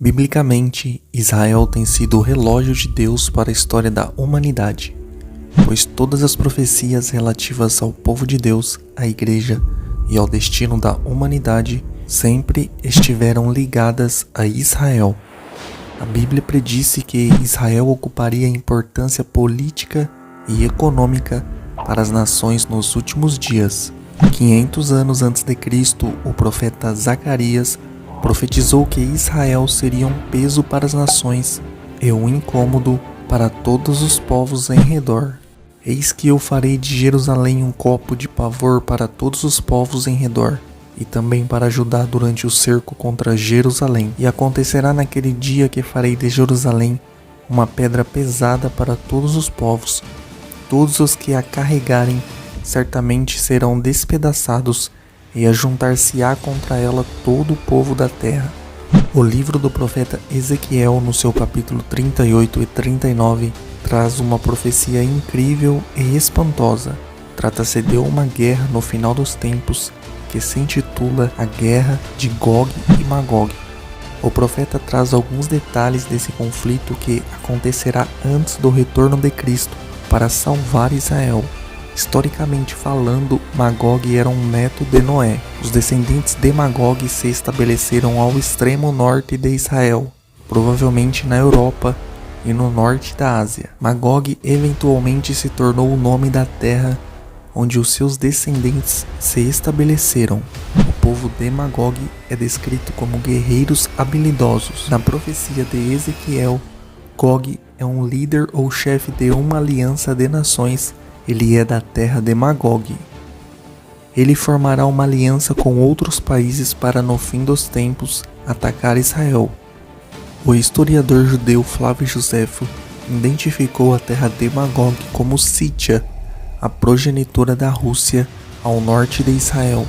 Biblicamente, Israel tem sido o relógio de Deus para a história da humanidade, pois todas as profecias relativas ao povo de Deus, à igreja e ao destino da humanidade sempre estiveram ligadas a Israel. A Bíblia predisse que Israel ocuparia importância política e econômica para as nações nos últimos dias. 500 anos antes de Cristo, o profeta Zacarias profetizou que Israel seria um peso para as nações e um incômodo para todos os povos em redor. Eis que eu farei de Jerusalém um copo de pavor para todos os povos em redor, e também para Judá durante o cerco contra Jerusalém. E acontecerá naquele dia que farei de Jerusalém uma pedra pesada para todos os povos. Todos os que a carregarem certamente serão despedaçados, e ajuntar-se-á contra ela todo o povo da terra. O livro do profeta Ezequiel, no seu capítulo 38 e 39, traz uma profecia incrível e espantosa. Trata-se de uma guerra no final dos tempos, que se intitula a Guerra de Gog e Magog. O profeta traz alguns detalhes desse conflito que acontecerá antes do retorno de Cristo para salvar Israel. Historicamente falando, Magog era um neto de Noé. Os descendentes de Magog se estabeleceram ao extremo norte de Israel, provavelmente na Europa e no norte da Ásia. Magog eventualmente se tornou o nome da terra onde os seus descendentes se estabeleceram. O povo de Magog é descrito como guerreiros habilidosos. Na profecia de Ezequiel, Gog é um líder ou chefe de uma aliança de nações. Ele é da terra de Magog. Ele formará uma aliança com outros países para, no fim dos tempos, atacar Israel. O historiador judeu Flávio Joséfo identificou a terra de Magog como Sítia, a progenitora da Rússia, ao norte de Israel.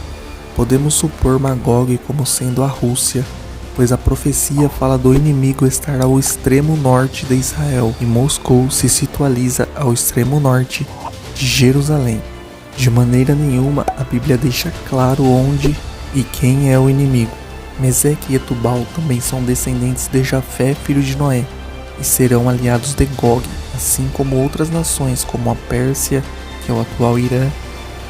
Podemos supor Magog como sendo a Rússia, pois a profecia fala do inimigo estar ao extremo norte de Israel, e Moscou se situaliza ao extremo norte de Jerusalém. De maneira nenhuma a Bíblia deixa claro onde e quem é o inimigo. Meseque e Tubal também são descendentes de Jafé, filho de Noé, e serão aliados de Gog, assim como outras nações como a Pérsia, que é o atual Irã,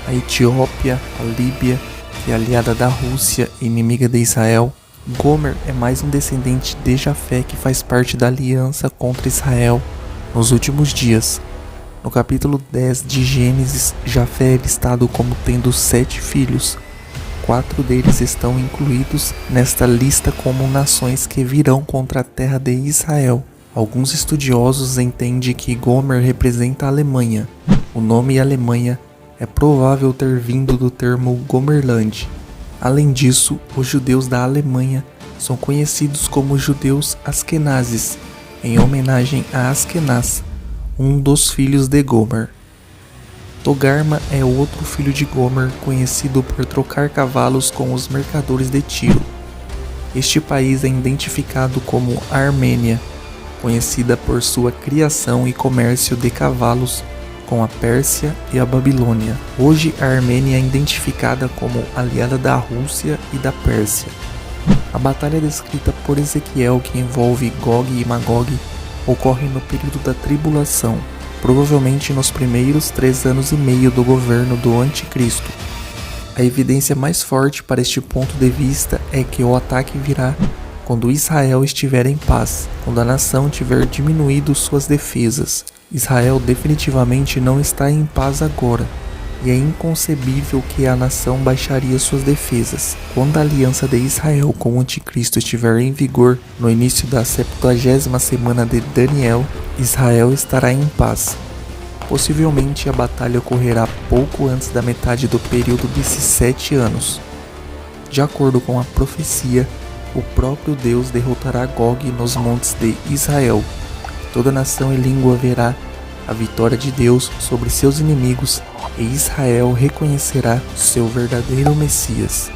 a Etiópia, a Líbia, que é aliada da Rússia e inimiga de Israel. Gomer é mais um descendente de Jafé que faz parte da aliança contra Israel nos últimos dias. No capítulo 10 de Gênesis, Jafé é listado como tendo 7 filhos. 4 deles estão incluídos nesta lista como nações que virão contra a terra de Israel. Alguns estudiosos entendem que Gomer representa a Alemanha. O nome Alemanha é provável ter vindo do termo Gomerland. Além disso, os judeus da Alemanha são conhecidos como judeus askenazes, em homenagem a Askenaz, um dos filhos de Gomer. Togarma é outro filho de Gomer, conhecido por trocar cavalos com os mercadores de Tiro. Este país é identificado como Armênia, conhecida por sua criação e comércio de cavalos com a Pérsia e a Babilônia. Hoje a Armênia é identificada como aliada da Rússia e da Pérsia. A batalha descrita por Ezequiel, que envolve Gog e Magog, ocorre no período da tribulação, provavelmente nos primeiros 3 anos e meio do governo do Anticristo. A evidência mais forte para este ponto de vista é que o ataque virá quando Israel estiver em paz, quando a nação tiver diminuído suas defesas. Israel definitivamente não está em paz agora, e é inconcebível que a nação baixaria suas defesas. Quando a aliança de Israel com o Anticristo estiver em vigor, no início da 70ª semana de Daniel, Israel estará em paz. Possivelmente a batalha ocorrerá pouco antes da metade do período desses 7 anos. De acordo com a profecia, o próprio Deus derrotará Gog nos montes de Israel. Toda nação e língua verá a vitória de Deus sobre seus inimigos, e Israel reconhecerá seu verdadeiro Messias.